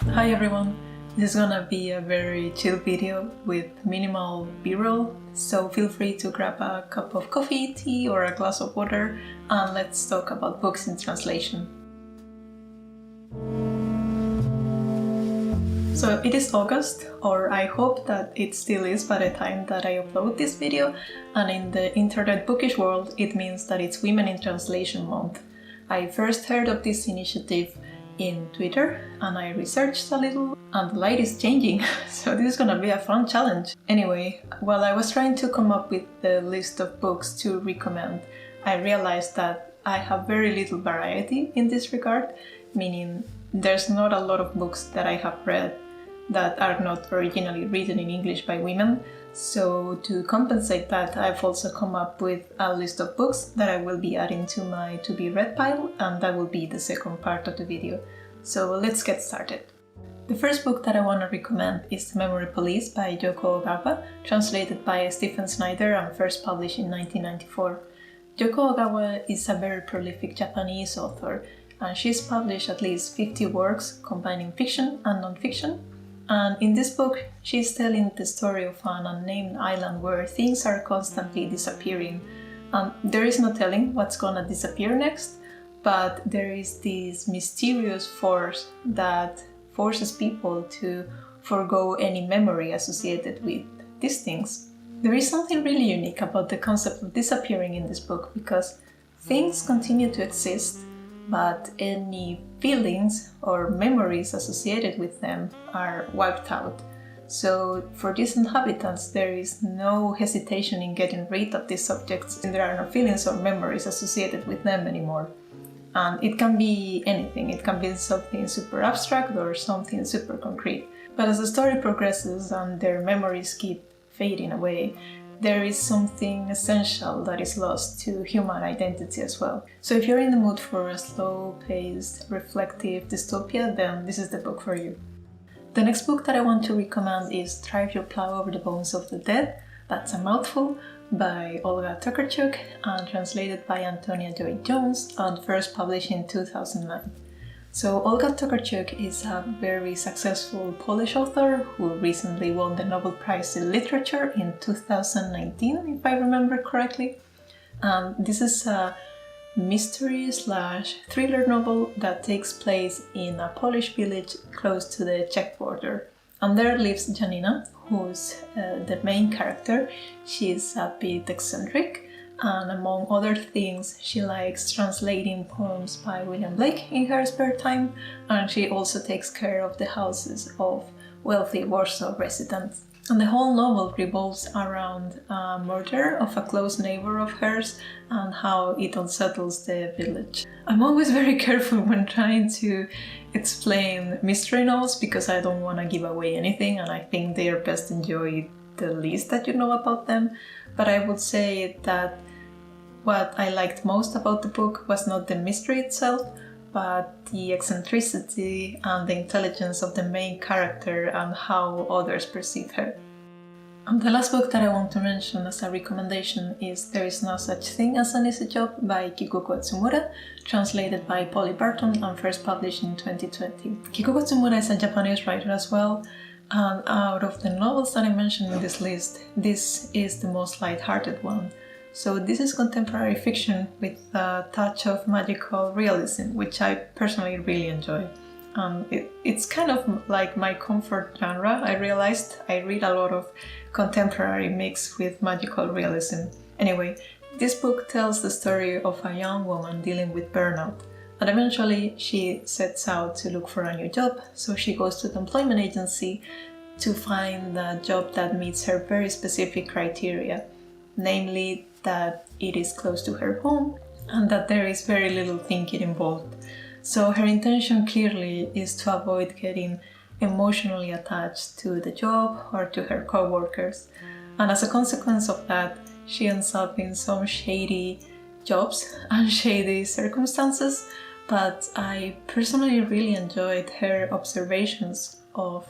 Hi everyone, this is gonna be a very chill video with minimal b-roll, so feel free to grab a cup of coffee, tea or a glass of water and let's talk about books in translation. So it is August, or I hope that it still is by the time that I upload this video, and in the internet bookish world it means that it's Women in Translation Month. I first heard of this initiative in Twitter and I researched a little and the light is changing, so this is gonna be a fun challenge. Anyway, while I was trying to come up with the list of books to recommend, I realized that I have very little variety in this regard, meaning there's not a lot of books that I have read that are not originally written in English by women. So to compensate that, I've also come up with a list of books that I will be adding to my to-be read pile, and that will be the second part of the video. So let's get started. The first book that I want to recommend is The Memory Police by Yoko Ogawa, translated by Stephen Snyder and first published in 1994. Yoko Ogawa is a very prolific Japanese author, and she's published at least 50 works combining fiction and non-fiction. And in this book, she's telling the story of an unnamed island where things are constantly disappearing. There is no telling what's gonna disappear next, but there is this mysterious force that forces people to forgo any memory associated with these things. There is something really unique about the concept of disappearing in this book, because things continue to exist, but any feelings or memories associated with them are wiped out. So for these inhabitants, there is no hesitation in getting rid of these subjects, and there are no feelings or memories associated with them anymore. And it can be anything, it can be something super abstract or something super concrete. But as the story progresses and their memories keep fading away, there is something essential that is lost to human identity as well. So if you're in the mood for a slow-paced, reflective dystopia, then this is the book for you. The next book that I want to recommend is Drive Your Plow Over the Bones of the Dead, that's a mouthful, by Olga Tokarczuk and translated by Antonia Lloyd-Jones and first published in 2009. So Olga Tokarczuk is a very successful Polish author who recently won the Nobel Prize in Literature in 2019, if I remember correctly. This is a mystery/thriller novel that takes place in a Polish village close to the Czech border. And there lives Janina, who's the main character. She's a bit eccentric, and among other things, she likes translating poems by William Blake in her spare time, and she also takes care of the houses of wealthy Warsaw residents. And the whole novel revolves around a murder of a close neighbor of hers and how it unsettles the village. I'm always very careful when trying to explain mystery novels because I don't want to give away anything, and I think they are best enjoyed the least that you know about them. But I would say that what I liked most about the book was not the mystery itself, but the eccentricity and the intelligence of the main character and how others perceive her. And the last book that I want to mention as a recommendation is There Is No Such Thing as an Easy Job by Kikuko Tsumura, translated by Barton and first published in 2020. Kikuko Tsumura is a Japanese writer as well, and out of the novels that I mentioned in this list, this is the most light-hearted one. So this is contemporary fiction with a touch of magical realism, which I personally really enjoy. It's kind of like my comfort genre. I realized I read a lot of contemporary mixed with magical realism. Anyway, this book tells the story of a young woman dealing with burnout, and eventually she sets out to look for a new job, so she goes to the employment agency to find a job that meets her very specific criteria, namely that it is close to her home and that there is very little thinking involved. So her intention clearly is to avoid getting emotionally attached to the job or to her co-workers. And as a consequence of that, she ends up in some shady jobs and shady circumstances, but I personally really enjoyed her observations of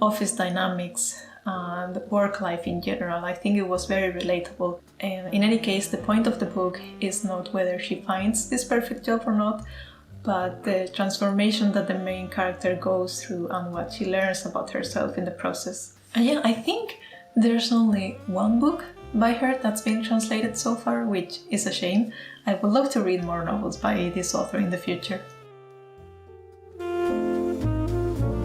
office dynamics and work life in general. I think it was very relatable. And in any case, the point of the book is not whether she finds this perfect job or not, but the transformation that the main character goes through and what she learns about herself in the process. And yeah, I think there's only one book by her that's been translated so far, which is a shame. I would love to read more novels by this author in the future.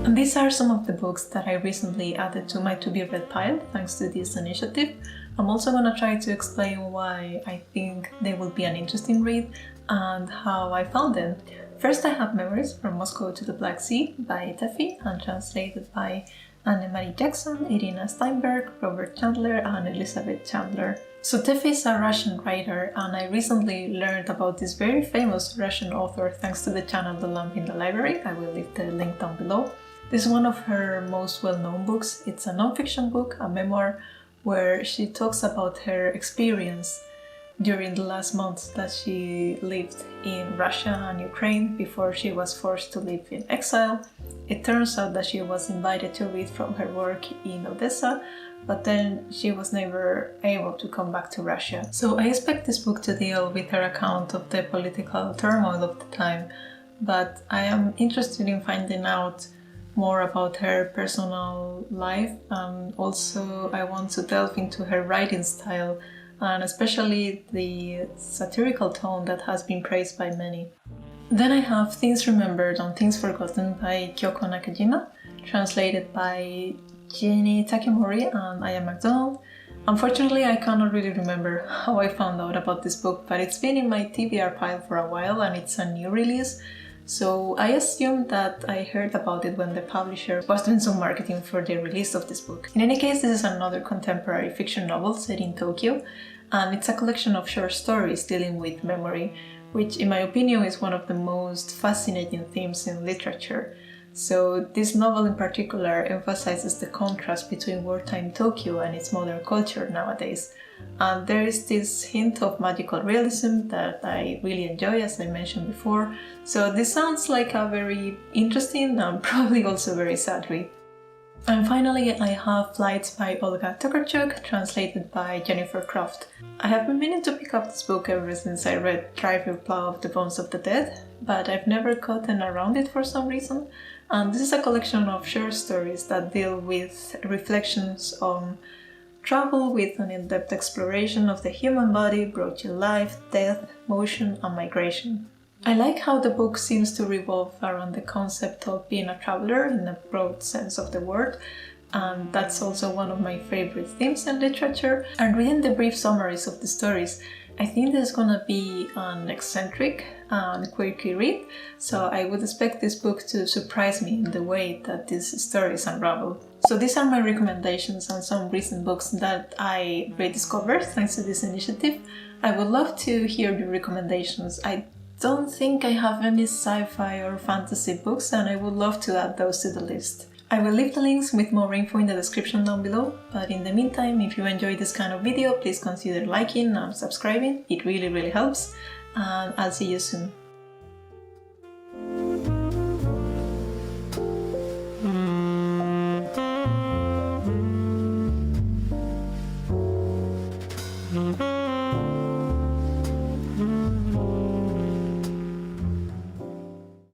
And these are some of the books that I recently added to my to-be-read pile thanks to this initiative. I'm also gonna try to explain why I think they will be an interesting read and how I found them. First, I have Memories from Moscow to the Black Sea by Teffi and translated by Anne-Marie Jackson, Irina Steinberg, Robert Chandler and Elizabeth Chandler. So Teffi is a Russian writer, and I recently learned about this very famous Russian author thanks to the channel The Lamp in the Library. I will leave the link down below. This is one of her most well-known books. It's a non-fiction book, a memoir, where she talks about her experience during the last months that she lived in Russia and Ukraine before she was forced to live in exile. It turns out that she was invited to read from her work in Odessa, but then she was never able to come back to Russia. So I expect this book to deal with her account of the political turmoil of the time, but I am interested in finding out more about her personal life, and also I want to delve into her writing style and especially the satirical tone that has been praised by many. Then I have Things Remembered and Things Forgotten by Kyoko Nakajima, translated by Ginny, Takemori and I am Macdonald. Unfortunately, I cannot really remember how I found out about this book, but it's been in my TBR pile for a while and it's a new release, so I assumed that I heard about it when the publisher was doing some marketing for the release of this book. In any case, this is another contemporary fiction novel set in Tokyo, and it's a collection of short stories dealing with memory, which in my opinion is one of the most fascinating themes in literature. So this novel in particular emphasizes the contrast between wartime Tokyo and its modern culture nowadays. And there is this hint of magical realism that I really enjoy, as I mentioned before. So this sounds like a very interesting and probably also very sad read. And finally, I have Flights by Olga Tokarczuk, translated by Jennifer Croft. I have been meaning to pick up this book ever since I read REUPLOAD of the Bones of the Dead, but I've never gotten around it for some reason. And this is a collection of short stories that deal with reflections on travel with an in-depth exploration of the human body, broaching life, death, motion and migration. I like how the book seems to revolve around the concept of being a traveler in a broad sense of the word, and that's also one of my favorite themes in literature. And reading the brief summaries of the stories, I think this is gonna be an eccentric and quirky read, so I would expect this book to surprise me in the way that these stories unravel. So these are my recommendations and some recent books that I rediscovered thanks to this initiative. I would love to hear your recommendations. I don't think I have any sci-fi or fantasy books, and I would love to add those to the list. I will leave the links with more info in the description down below, but in the meantime, if you enjoyed this kind of video, please consider liking and subscribing. It really helps, and I'll see you soon.